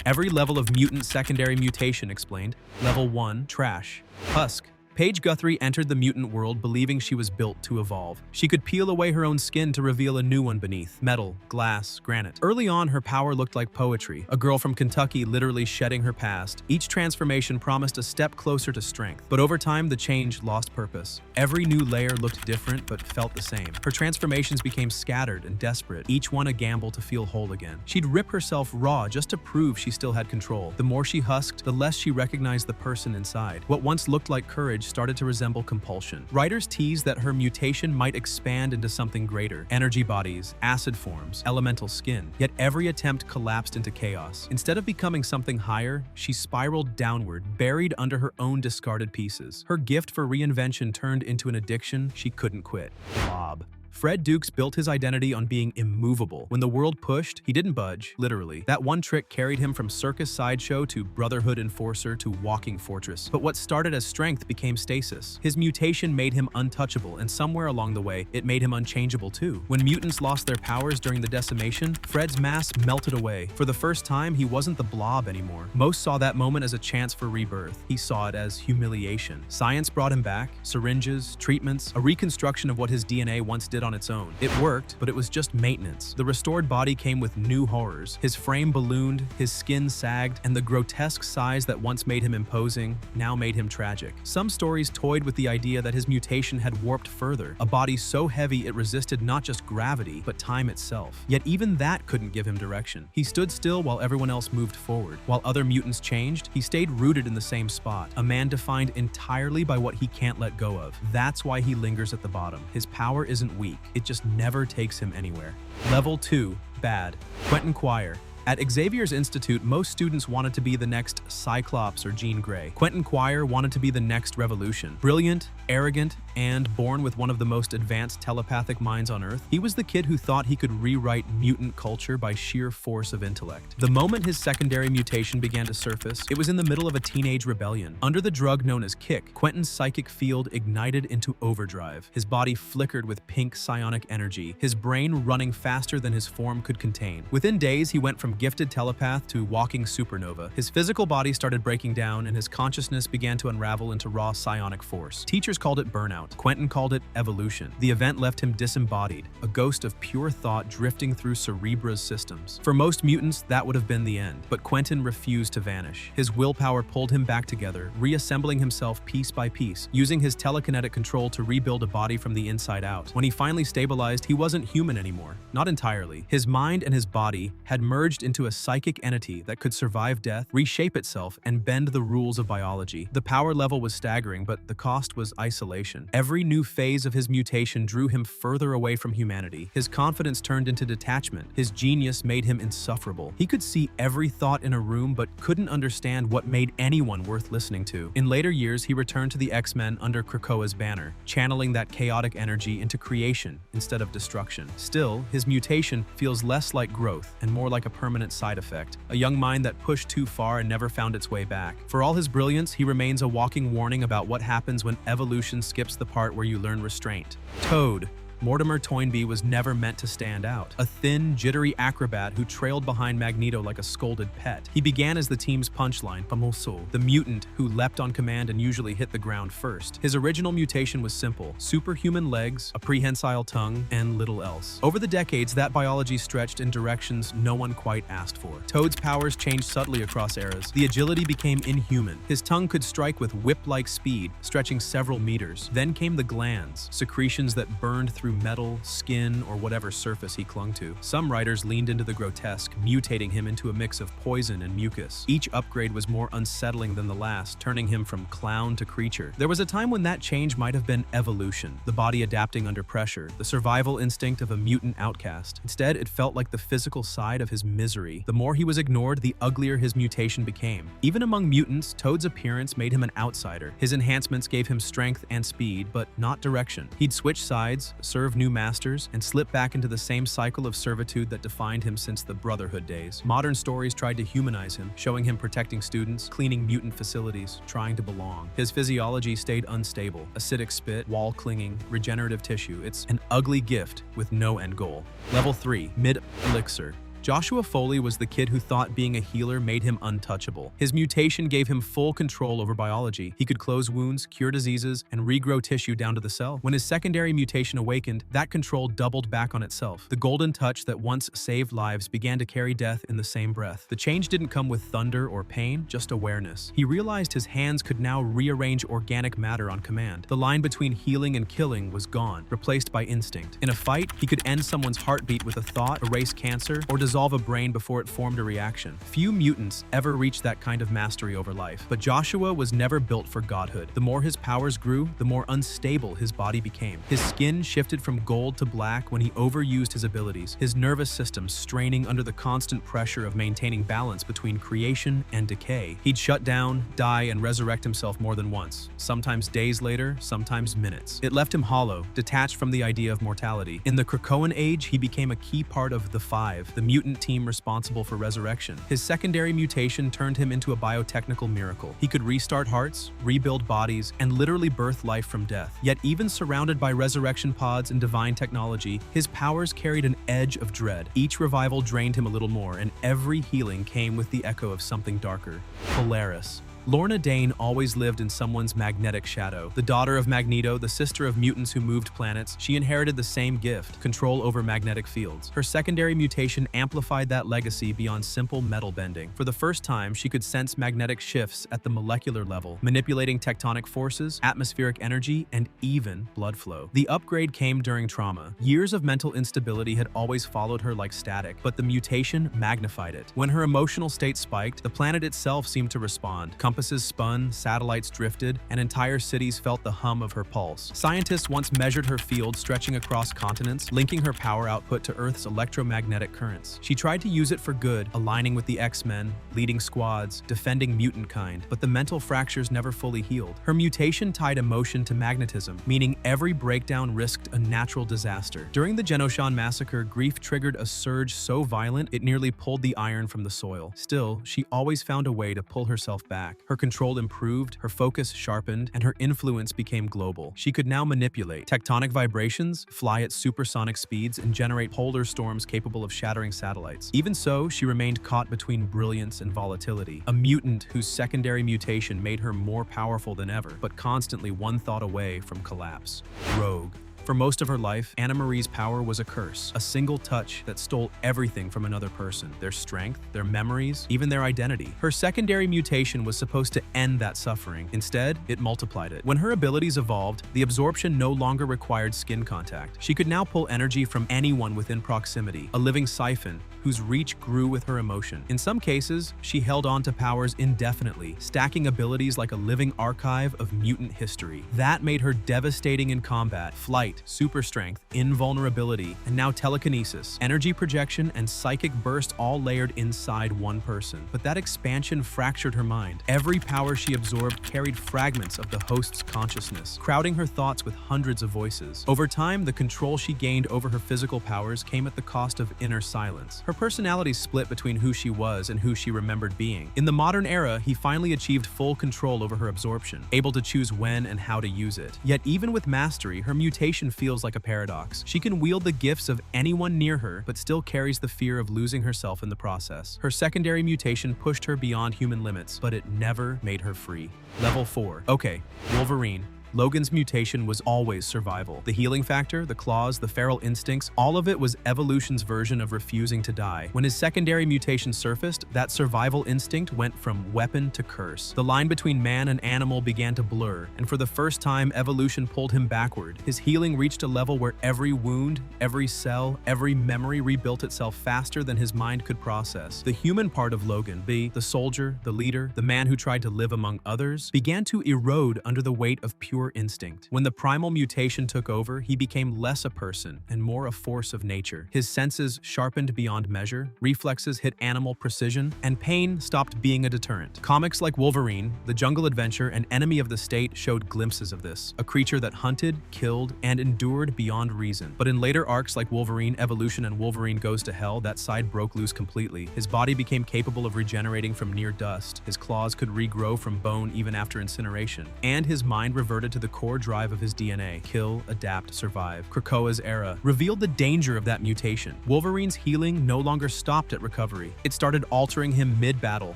Every level of mutant secondary mutation explained. Level 1, trash. Husk. Paige Guthrie entered the mutant world believing she was built to evolve. She could peel away her own skin to reveal a new one beneath: metal, glass, granite. Early on, her power looked like poetry, a girl from Kentucky literally shedding her past. Each transformation promised a step closer to strength, but over time the change lost purpose. Every new layer looked different but felt the same. Her transformations became scattered and desperate, each one a gamble to feel whole again. She'd rip herself raw just to prove she still had control. The more she husked, the less she recognized the person inside. What once looked like courage started to resemble compulsion. Writers teased that her mutation might expand into something greater: energy bodies, acid forms, elemental skin. Yet every attempt collapsed into chaos. Instead of becoming something higher, she spiraled downward, buried under her own discarded pieces. Her gift for reinvention turned into an addiction she couldn't quit: Blob. Fred Dukes built his identity on being immovable. When the world pushed, he didn't budge, literally. That one trick carried him from circus sideshow to Brotherhood enforcer to walking fortress. But what started as strength became stasis. His mutation made him untouchable, and somewhere along the way, it made him unchangeable too. When mutants lost their powers during the decimation, Fred's mask melted away. For the first time, he wasn't the Blob anymore. Most saw that moment as a chance for rebirth. He saw it as humiliation. Science brought him back: syringes, treatments, a reconstruction of what his DNA once did on its own. It worked, but it was just maintenance. The restored body came with new horrors. His frame ballooned, his skin sagged, and the grotesque size that once made him imposing now made him tragic. Some stories toyed with the idea that his mutation had warped further, a body so heavy it resisted not just gravity, but time itself. Yet even that couldn't give him direction. He stood still while everyone else moved forward. While other mutants changed, he stayed rooted in the same spot, a man defined entirely by what he can't let go of. That's why he lingers at the bottom. His power isn't weak. It just never takes him anywhere. Level 2, bad. Quentin Quire. At Xavier's Institute, most students wanted to be the next Cyclops or Jean Grey. Quentin Quire wanted to be the next Revolution. Brilliant, arrogant, and born with one of the most advanced telepathic minds on Earth, he was the kid who thought he could rewrite mutant culture by sheer force of intellect. The moment his secondary mutation began to surface, it was in the middle of a teenage rebellion. Under the drug known as Kick, Quentin's psychic field ignited into overdrive. His body flickered with pink psionic energy, his brain running faster than his form could contain. Within days, he went from gifted telepath to walking supernova. His physical body started breaking down, and his consciousness began to unravel into raw psionic force. Teachers called it burnout. Quentin called it evolution. The event left him disembodied, a ghost of pure thought drifting through Cerebra's systems. For most mutants, that would have been the end, but Quentin refused to vanish. His willpower pulled him back together, reassembling himself piece by piece, using his telekinetic control to rebuild a body from the inside out. When he finally stabilized, he wasn't human anymore. Not entirely. His mind and his body had merged into a psychic entity that could survive death, reshape itself, and bend the rules of biology. The power level was staggering, but the cost was isolation. Every new phase of his mutation drew him further away from humanity. His confidence turned into detachment. His genius made him insufferable. He could see every thought in a room, but couldn't understand what made anyone worth listening to. In later years, he returned to the X-Men under Krakoa's banner, channeling that chaotic energy into creation instead of destruction. Still, his mutation feels less like growth and more like a permanent side effect, a young mind that pushed too far and never found its way back. For all his brilliance, he remains a walking warning about what happens when evolution skips the part where you learn restraint. Toad. Mortimer Toynbee was never meant to stand out. A thin, jittery acrobat who trailed behind Magneto like a scolded pet. He began as the team's punchline, Famoso, the mutant who leapt on command and usually hit the ground first. His original mutation was simple: superhuman legs, a prehensile tongue, and little else. Over the decades, that biology stretched in directions no one quite asked for. Toad's powers changed subtly across eras. The agility became inhuman. His tongue could strike with whip-like speed, stretching several meters. Then came the glands, secretions that burned through metal, skin, or whatever surface he clung to. Some writers leaned into the grotesque, mutating him into a mix of poison and mucus. Each upgrade was more unsettling than the last, turning him from clown to creature. There was a time when that change might have been evolution, the body adapting under pressure, the survival instinct of a mutant outcast. Instead, it felt like the physical side of his misery. The more he was ignored, the uglier his mutation became. Even among mutants, Toad's appearance made him an outsider. His enhancements gave him strength and speed, but not direction. He'd switch sides, serve new masters, and slip back into the same cycle of servitude that defined him since the Brotherhood days. Modern stories tried to humanize him, showing him protecting students, cleaning mutant facilities, trying to belong. His physiology stayed unstable: acidic spit, wall clinging, regenerative tissue. It's an ugly gift with no end goal. Level 3, Mid Elixir. Joshua Foley was the kid who thought being a healer made him untouchable. His mutation gave him full control over biology. He could close wounds, cure diseases, and regrow tissue down to the cell. When his secondary mutation awakened, that control doubled back on itself. The golden touch that once saved lives began to carry death in the same breath. The change didn't come with thunder or pain, just awareness. He realized his hands could now rearrange organic matter on command. The line between healing and killing was gone, replaced by instinct. In a fight, he could end someone's heartbeat with a thought, erase cancer, or dissolve a brain before it formed a reaction. Few mutants ever reached that kind of mastery over life. But Joshua was never built for godhood. The more his powers grew, the more unstable his body became. His skin shifted from gold to black when he overused his abilities, his nervous system straining under the constant pressure of maintaining balance between creation and decay. He'd shut down, die, and resurrect himself more than once, sometimes days later, sometimes minutes. It left him hollow, detached from the idea of mortality. In the Krakoan age, he became a key part of the Five, the mutant team responsible for resurrection. His secondary mutation turned him into a biotechnical miracle. He could restart hearts, rebuild bodies, and literally birth life from death. Yet even surrounded by resurrection pods and divine technology, his powers carried an edge of dread. Each revival drained him a little more, and every healing came with the echo of something darker. Polaris. Lorna Dane always lived in someone's magnetic shadow. The daughter of Magneto, the sister of mutants who moved planets, she inherited the same gift, control over magnetic fields. Her secondary mutation amplified that legacy beyond simple metal bending. For the first time, she could sense magnetic shifts at the molecular level, manipulating tectonic forces, atmospheric energy, and even blood flow. The upgrade came during trauma. Years of mental instability had always followed her like static, but the mutation magnified it. When her emotional state spiked, the planet itself seemed to respond. Compasses spun, satellites drifted, and entire cities felt the hum of her pulse. Scientists once measured her field stretching across continents, linking her power output to Earth's electromagnetic currents. She tried to use it for good, aligning with the X-Men, leading squads, defending mutant kind, but the mental fractures never fully healed. Her mutation tied emotion to magnetism, meaning every breakdown risked a natural disaster. During the Genoshan massacre, grief triggered a surge so violent it nearly pulled the iron from the soil. Still, she always found a way to pull herself back. Her control improved, her focus sharpened, and her influence became global. She could now manipulate tectonic vibrations, fly at supersonic speeds, and generate polar storms capable of shattering satellites. Even so, she remained caught between brilliance and volatility, a mutant whose secondary mutation made her more powerful than ever, but constantly one thought away from collapse. Rogue. For most of her life, Anna Marie's power was a curse, a single touch that stole everything from another person, their strength, their memories, even their identity. Her secondary mutation was supposed to end that suffering. Instead, it multiplied it. When her abilities evolved, the absorption no longer required skin contact. She could now pull energy from anyone within proximity, a living siphon whose reach grew with her emotion. In some cases, she held on to powers indefinitely, stacking abilities like a living archive of mutant history. That made her devastating in combat, flight, super strength, invulnerability, and now telekinesis, energy projection, and psychic burst all layered inside one person. But that expansion fractured her mind. Every power she absorbed carried fragments of the host's consciousness, crowding her thoughts with hundreds of voices. Over time, the control she gained over her physical powers came at the cost of inner silence. Her personality split between who she was and who she remembered being. In the modern era, he finally achieved full control over her absorption, able to choose when and how to use it. Yet even with mastery, her mutation feels like a paradox. She can wield the gifts of anyone near her, but still carries the fear of losing herself in the process. Her secondary mutation pushed her beyond human limits, but it never made her free. Level 4. Okay, Wolverine. Logan's mutation was always survival. The healing factor, the claws, the feral instincts, all of it was evolution's version of refusing to die. When his secondary mutation surfaced, that survival instinct went from weapon to curse. The line between man and animal began to blur, and for the first time, evolution pulled him backward. His healing reached a level where every wound, every cell, every memory rebuilt itself faster than his mind could process. The human part of Logan, the soldier, the leader, the man who tried to live among others, began to erode under the weight of pure instinct. When the primal mutation took over, he became less a person and more a force of nature. His senses sharpened beyond measure, reflexes hit animal precision, and pain stopped being a deterrent. Comics like Wolverine, The Jungle Adventure, and Enemy of the State showed glimpses of this, a creature that hunted, killed, and endured beyond reason. But in later arcs like Wolverine Evolution and Wolverine Goes to Hell, that side broke loose completely. His body became capable of regenerating from near dust, his claws could regrow from bone even after incineration, and his mind reverted imparted to the core drive of his DNA: kill, adapt, survive. Krakoa's era revealed the danger of that mutation. Wolverine's healing no longer stopped at recovery. It started altering him mid-battle,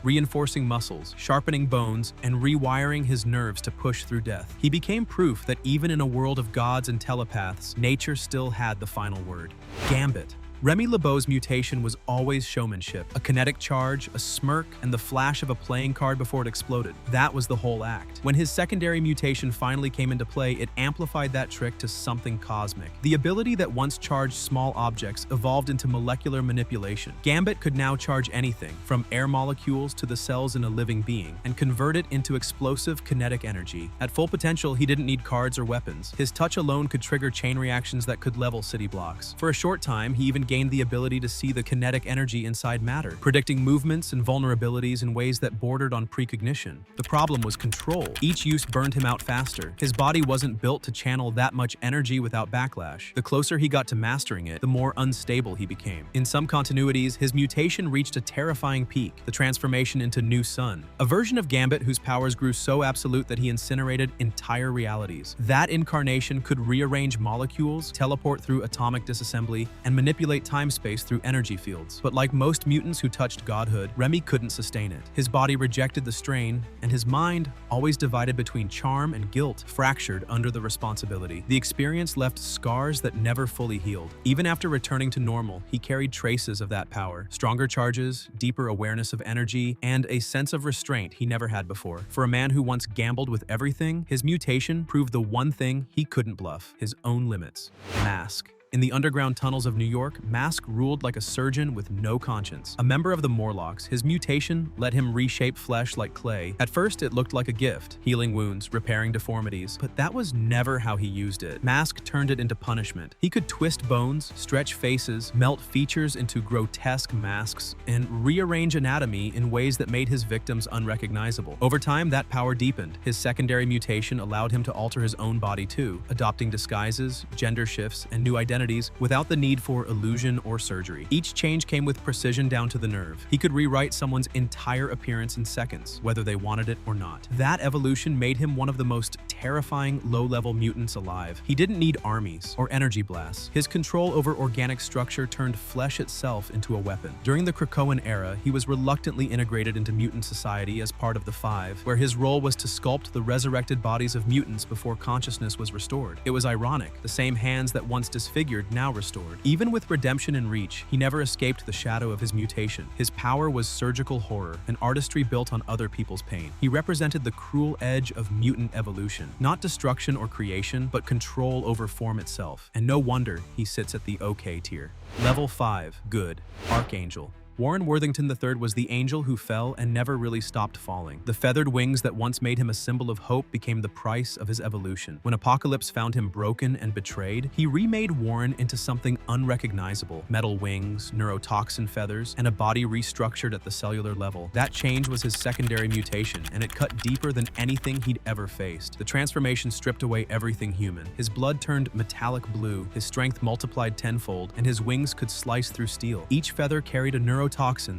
reinforcing muscles, sharpening bones, and rewiring his nerves to push through death. He became proof that even in a world of gods and telepaths, nature still had the final word. Gambit. Remy LeBeau's mutation was always showmanship. A kinetic charge, a smirk, and the flash of a playing card before it exploded. That was the whole act. When his secondary mutation finally came into play, it amplified that trick to something cosmic. The ability that once charged small objects evolved into molecular manipulation. Gambit could now charge anything, from air molecules to the cells in a living being, and convert it into explosive kinetic energy. At full potential, he didn't need cards or weapons. His touch alone could trigger chain reactions that could level city blocks. For a short time, he even gained the ability to see the kinetic energy inside matter, predicting movements and vulnerabilities in ways that bordered on precognition. The problem was control. Each use burned him out faster. His body wasn't built to channel that much energy without backlash. The closer he got to mastering it, the more unstable he became. In some continuities, his mutation reached a terrifying peak, the transformation into New Sun, a version of Gambit whose powers grew so absolute that he incinerated entire realities. That incarnation could rearrange molecules, teleport through atomic disassembly, and manipulate time-space through energy fields. But like most mutants who touched godhood, Remy couldn't sustain it. His body rejected the strain, and his mind, always divided between charm and guilt, fractured under the responsibility. The experience left scars that never fully healed. Even after returning to normal, he carried traces of that power. Stronger charges, deeper awareness of energy, and a sense of restraint he never had before. For a man who once gambled with everything, his mutation proved the one thing he couldn't bluff: his own limits. Mask. In the underground tunnels of New York, Mask ruled like a surgeon with no conscience. A member of the Morlocks, his mutation let him reshape flesh like clay. At first, it looked like a gift, healing wounds, repairing deformities, but that was never how he used it. Mask turned it into punishment. He could twist bones, stretch faces, melt features into grotesque masks, and rearrange anatomy in ways that made his victims unrecognizable. Over time, that power deepened. His secondary mutation allowed him to alter his own body too, adopting disguises, gender shifts, and new identities without the need for illusion or surgery. Each change came with precision down to the nerve. He could rewrite someone's entire appearance in seconds, whether they wanted it or not. That evolution made him one of the most terrifying low-level mutants alive. He didn't need armies or energy blasts. His control over organic structure turned flesh itself into a weapon. During the Krakoan era, he was reluctantly integrated into mutant society as part of the Five, where his role was to sculpt the resurrected bodies of mutants before consciousness was restored. It was ironic, the same hands that once disfigured now restored. Even with redemption in reach, he never escaped the shadow of his mutation. His power was surgical horror, an artistry built on other people's pain. He represented the cruel edge of mutant evolution, not destruction or creation, but control over form itself. And no wonder he sits at the OK tier. Level 5, Good. Archangel. Warren Worthington III was the angel who fell and never really stopped falling. The feathered wings that once made him a symbol of hope became the price of his evolution. When Apocalypse found him broken and betrayed, he remade Warren into something unrecognizable: metal wings, neurotoxin feathers, and a body restructured at the cellular level. That change was his secondary mutation, and it cut deeper than anything he'd ever faced. The transformation stripped away everything human. His blood turned metallic blue, his strength multiplied tenfold, and his wings could slice through steel. Each feather carried a neurotoxin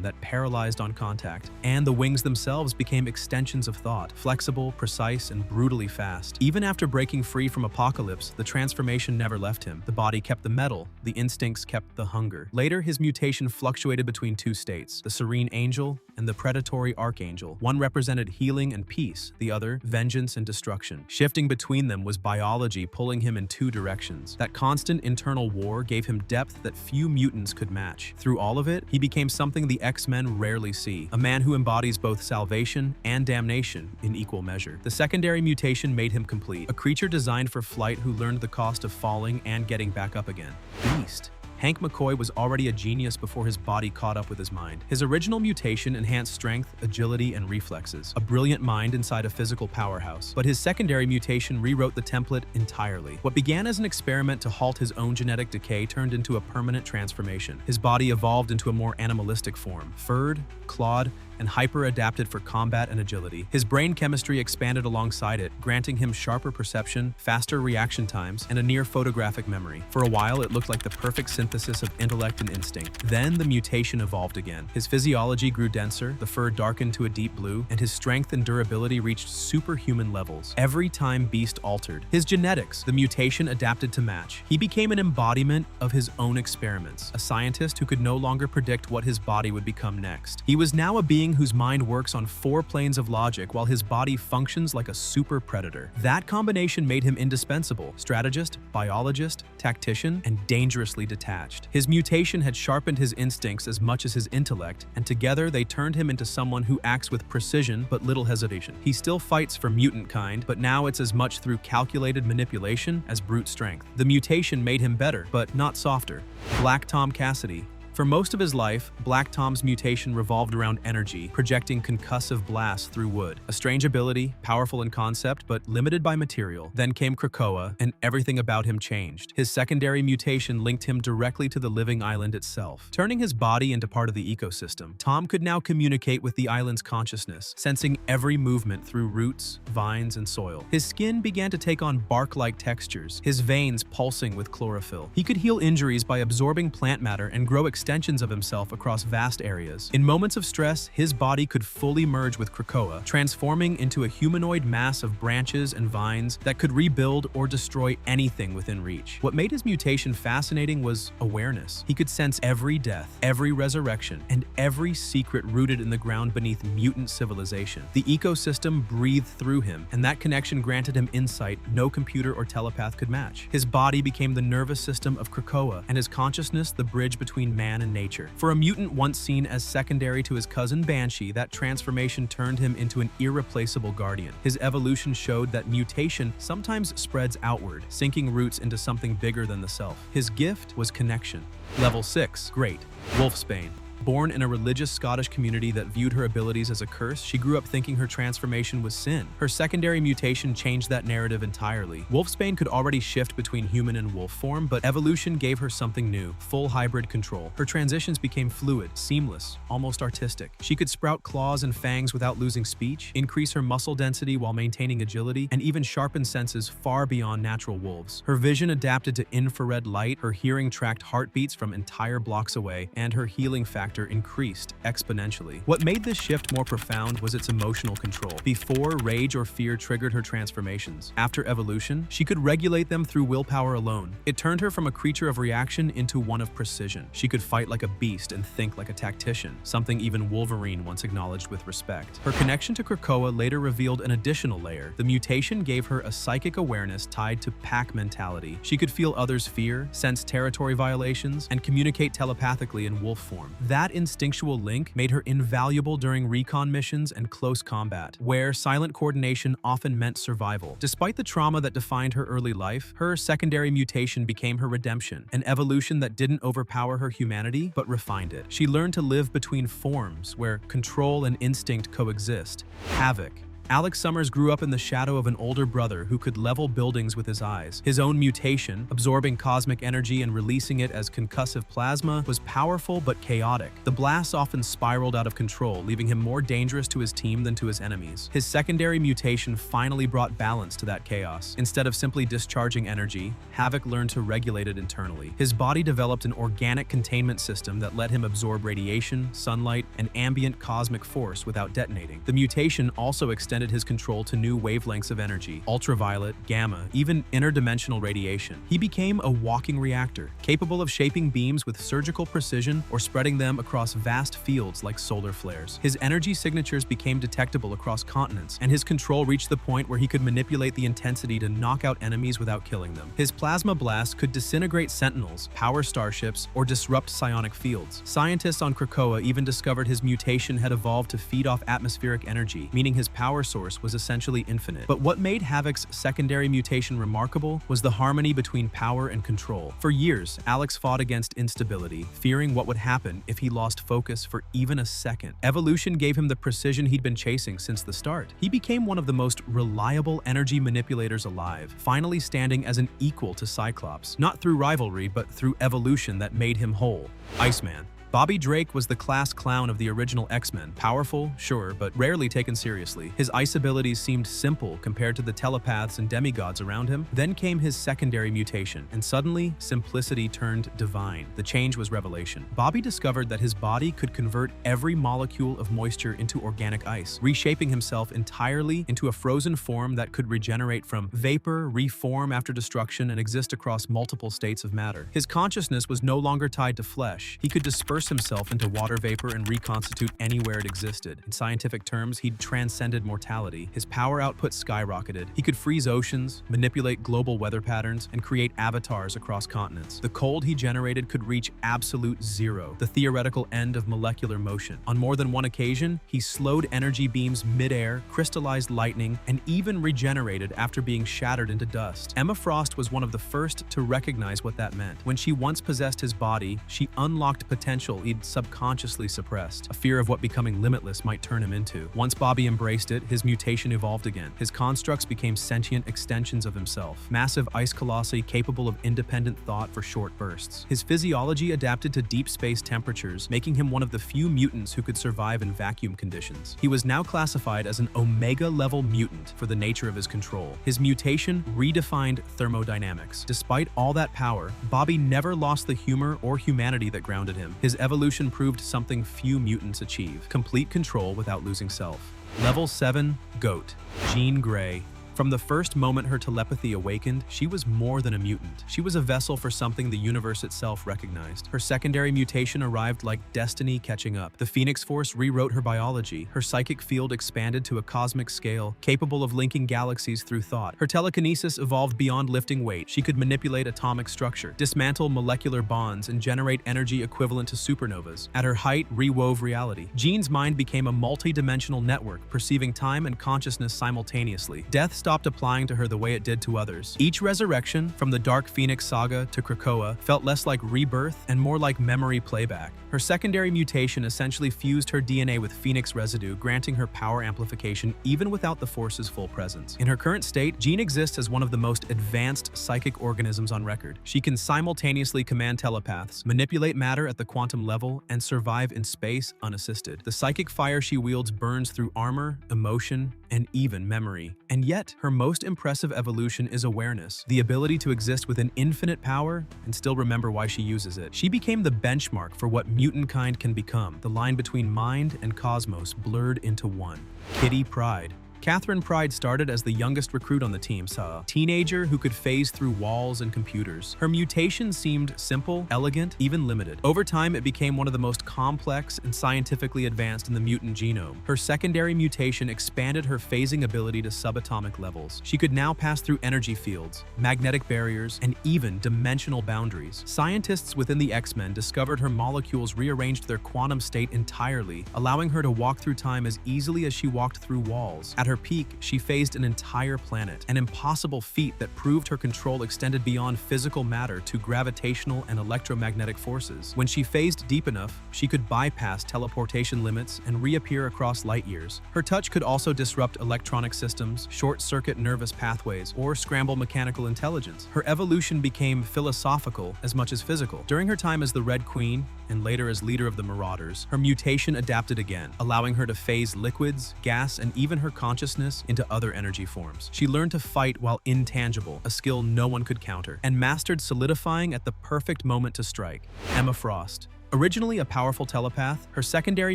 that paralyzed on contact, and the wings themselves became extensions of thought, flexible, precise, and brutally fast. Even after breaking free from Apocalypse, the transformation never left him. The body kept the metal, the instincts kept the hunger. Later, his mutation fluctuated between two states: the serene angel and the predatory archangel. One represented healing and peace, the other vengeance and destruction. Shifting between them was biology pulling him in two directions. That constant internal war gave him depth that few mutants could match. Through all of it, he became something the X-Men rarely see: a man who embodies both salvation and damnation in equal measure. The secondary mutation made him complete, a creature designed for flight who learned the cost of falling and getting back up again. Beast. Hank McCoy was already a genius before his body caught up with his mind. His original mutation enhanced strength, agility, and reflexes, a brilliant mind inside a physical powerhouse. But his secondary mutation rewrote the template entirely. What began as an experiment to halt his own genetic decay turned into a permanent transformation. His body evolved into a more animalistic form, furred, clawed, and hyper-adapted for combat and agility. His brain chemistry expanded alongside it, granting him sharper perception, faster reaction times, and a near-photographic memory. For a while, it looked like the perfect synthesis of intellect and instinct. Then the mutation evolved again. His physiology grew denser, the fur darkened to a deep blue, and his strength and durability reached superhuman levels. Every time Beast altered. His genetics, the mutation adapted to match. He became an embodiment of his own experiments, a scientist who could no longer predict what his body would become next. He was now a being whose mind works on 4 planes of logic while his body functions like a super predator. That combination made him indispensable: strategist, biologist, tactician, and dangerously detached. His mutation had sharpened his instincts as much as his intellect, and together they turned him into someone who acts with precision but little hesitation. He still fights for mutant kind, but now it's as much through calculated manipulation as brute strength. The mutation made him better, but not softer. Black Tom Cassidy. For most of his life, Black Tom's mutation revolved around energy, projecting concussive blasts through wood. A strange ability, powerful in concept, but limited by material. Then came Krakoa, and everything about him changed. His secondary mutation linked him directly to the living island itself. Turning his body into part of the ecosystem, Tom could now communicate with the island's consciousness, sensing every movement through roots, vines, and soil. His skin began to take on bark-like textures, his veins pulsing with chlorophyll. He could heal injuries by absorbing plant matter and grow extensions of himself across vast areas. In moments of stress, his body could fully merge with Krakoa, transforming into a humanoid mass of branches and vines that could rebuild or destroy anything within reach. What made his mutation fascinating was awareness. He could sense every death, every resurrection, and every secret rooted in the ground beneath mutant civilization. The ecosystem breathed through him, and that connection granted him insight no computer or telepath could match. His body became the nervous system of Krakoa, and his consciousness the bridge between man and nature. For a mutant once seen as secondary to his cousin Banshee, that transformation turned him into an irreplaceable guardian. His evolution showed that mutation sometimes spreads outward, sinking roots into something bigger than the self. His gift was connection. Level 6. Great. Wolfsbane. Born in a religious Scottish community that viewed her abilities as a curse, she grew up thinking her transformation was sin. Her secondary mutation changed that narrative entirely. Wolfsbane could already shift between human and wolf form, but evolution gave her something new: full hybrid control. Her transitions became fluid, seamless, almost artistic. She could sprout claws and fangs without losing speech, increase her muscle density while maintaining agility, and even sharpen senses far beyond natural wolves. Her vision adapted to infrared light, her hearing tracked heartbeats from entire blocks away, and her healing factor increased exponentially. What made this shift more profound was its emotional control. Before, rage or fear triggered her transformations. After evolution, she could regulate them through willpower alone. It turned her from a creature of reaction into one of precision. She could fight like a beast and think like a tactician, something even Wolverine once acknowledged with respect. Her connection to Krakoa later revealed an additional layer. The mutation gave her a psychic awareness tied to pack mentality. She could feel others' fear, sense territory violations, and communicate telepathically in wolf form. That instinctual link made her invaluable during recon missions and close combat, where silent coordination often meant survival. Despite the trauma that defined her early life, her secondary mutation became her redemption, an evolution that didn't overpower her humanity, but refined it. She learned to live between forms, where control and instinct coexist. Havoc. Alex Summers grew up in the shadow of an older brother who could level buildings with his eyes. His own mutation, absorbing cosmic energy and releasing it as concussive plasma, was powerful but chaotic. The blasts often spiraled out of control, leaving him more dangerous to his team than to his enemies. His secondary mutation finally brought balance to that chaos. Instead of simply discharging energy, Havoc learned to regulate it internally. His body developed an organic containment system that let him absorb radiation, sunlight, and ambient cosmic force without detonating. The mutation also extended his control to new wavelengths of energy: ultraviolet, gamma, even interdimensional radiation. He became a walking reactor, capable of shaping beams with surgical precision or spreading them across vast fields like solar flares. His energy signatures became detectable across continents, and his control reached the point where he could manipulate the intensity to knock out enemies without killing them. His plasma blast could disintegrate sentinels, power starships, or disrupt psionic fields. Scientists on Krakoa even discovered his mutation had evolved to feed off atmospheric energy, meaning his power source was essentially infinite. But what made Havoc's secondary mutation remarkable was the harmony between power and control. For years, Alex fought against instability, fearing what would happen if he lost focus for even a second. Evolution gave him the precision he'd been chasing since the start. He became one of the most reliable energy manipulators alive, finally standing as an equal to Cyclops, not through rivalry, but through evolution that made him whole. Iceman. Bobby Drake was the class clown of the original X-Men. Powerful, sure, but rarely taken seriously. His ice abilities seemed simple compared to the telepaths and demigods around him. Then came his secondary mutation, and suddenly, simplicity turned divine. The change was revelation. Bobby discovered that his body could convert every molecule of moisture into organic ice, reshaping himself entirely into a frozen form that could regenerate from vapor, reform after destruction, and exist across multiple states of matter. His consciousness was no longer tied to flesh. He could disperse himself into water vapor and reconstitute anywhere it existed. In scientific terms, he'd transcended mortality. His power output skyrocketed. He could freeze oceans, manipulate global weather patterns, and create avatars across continents. The cold he generated could reach absolute zero, the theoretical end of molecular motion. On more than one occasion, he slowed energy beams mid-air, crystallized lightning, and even regenerated after being shattered into dust. Emma Frost was one of the first to recognize what that meant. When she once possessed his body, she unlocked potential he'd subconsciously suppressed, a fear of what becoming limitless might turn him into. Once Bobby embraced it, his mutation evolved again. His constructs became sentient extensions of himself, massive ice colossi capable of independent thought for short bursts. His physiology adapted to deep space temperatures, making him one of the few mutants who could survive in vacuum conditions. He was now classified as an Omega-level mutant for the nature of his control. His mutation redefined thermodynamics. Despite all that power, Bobby never lost the humor or humanity that grounded him. His evolution proved something few mutants achieve: complete control without losing self. Level 7, Goat. Jean Grey. From the first moment her telepathy awakened, she was more than a mutant. She was a vessel for something the universe itself recognized. Her secondary mutation arrived like destiny catching up. The Phoenix Force rewrote her biology. Her psychic field expanded to a cosmic scale, capable of linking galaxies through thought. Her telekinesis evolved beyond lifting weight. She could manipulate atomic structure, dismantle molecular bonds, and generate energy equivalent to supernovas. At her height, rewove reality. Jean's mind became a multi-dimensional network, perceiving time and consciousness simultaneously. Death stopped applying to her the way it did to others. Each resurrection, from the Dark Phoenix saga to Krakoa, felt less like rebirth and more like memory playback. Her secondary mutation essentially fused her DNA with Phoenix residue, granting her power amplification even without the Force's full presence. In her current state, Jean exists as one of the most advanced psychic organisms on record. She can simultaneously command telepaths, manipulate matter at the quantum level, and survive in space unassisted. The psychic fire she wields burns through armor, emotion, and even memory. And yet, her most impressive evolution is awareness, the ability to exist within infinite power and still remember why she uses it. She became the benchmark for what mutant kind can become. The line between mind and cosmos blurred into one. Kitty Pryde. Catherine Pryde started as the youngest recruit on the team, a teenager who could phase through walls and computers. Her mutation seemed simple, elegant, even limited. Over time, it became one of the most complex and scientifically advanced in the mutant genome. Her secondary mutation expanded her phasing ability to subatomic levels. She could now pass through energy fields, magnetic barriers, and even dimensional boundaries. Scientists within the X-Men discovered her molecules rearranged their quantum state entirely, allowing her to walk through time as easily as she walked through walls. At her peak, she phased an entire planet, an impossible feat that proved her control extended beyond physical matter to gravitational and electromagnetic forces. When she phased deep enough, she could bypass teleportation limits and reappear across light years. Her touch could also disrupt electronic systems, short-circuit nervous pathways, or scramble mechanical intelligence. Her evolution became philosophical as much as physical. During her time as the Red Queen, and later as leader of the Marauders, her mutation adapted again, allowing her to phase liquids, gas, and even her consciousness into other energy forms. She learned to fight while intangible, a skill no one could counter, and mastered solidifying at the perfect moment to strike. Emma Frost. Originally a powerful telepath, her secondary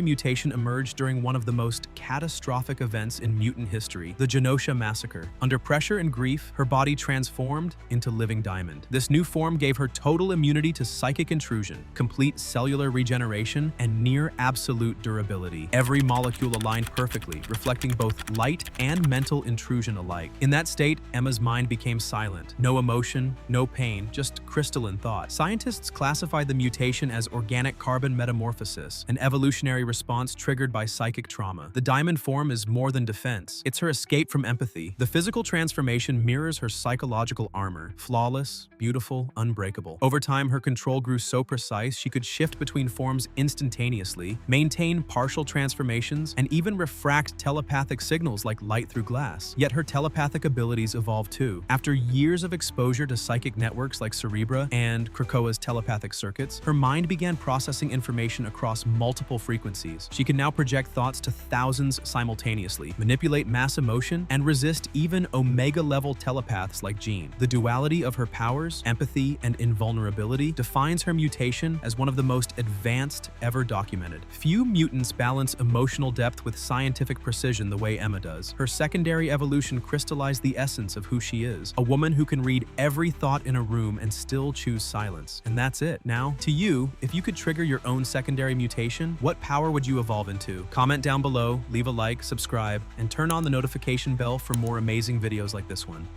mutation emerged during one of the most catastrophic events in mutant history, the Genosha Massacre. Under pressure and grief, her body transformed into living diamond. This new form gave her total immunity to psychic intrusion, complete cellular regeneration, and near absolute durability. Every molecule aligned perfectly, reflecting both light and mental intrusion alike. In that state, Emma's mind became silent. No emotion, no pain, just crystalline thought. Scientists classified the mutation as organic carbon metamorphosis, an evolutionary response triggered by psychic trauma. The diamond form is more than defense. It's her escape from empathy. The physical transformation mirrors her psychological armor, flawless, beautiful, unbreakable. Over time, her control grew so precise she could shift between forms instantaneously, maintain partial transformations, and even refract telepathic signals like light through glass. Yet her telepathic abilities evolved too. After years of exposure to psychic networks like Cerebra and Krakoa's telepathic circuits, her mind began processing processing information across multiple frequencies. She can now project thoughts to thousands simultaneously, manipulate mass emotion, and resist even Omega-level telepaths like Jean. The duality of her powers, empathy, and invulnerability defines her mutation as one of the most advanced ever documented. Few mutants balance emotional depth with scientific precision the way Emma does. Her secondary evolution crystallized the essence of who she is, a woman who can read every thought in a room and still choose silence. And that's it. Now, to you, if you could trigger your own secondary mutation, what power would you evolve into? Comment down below, leave a like, subscribe, and turn on the notification bell for more amazing videos like this one.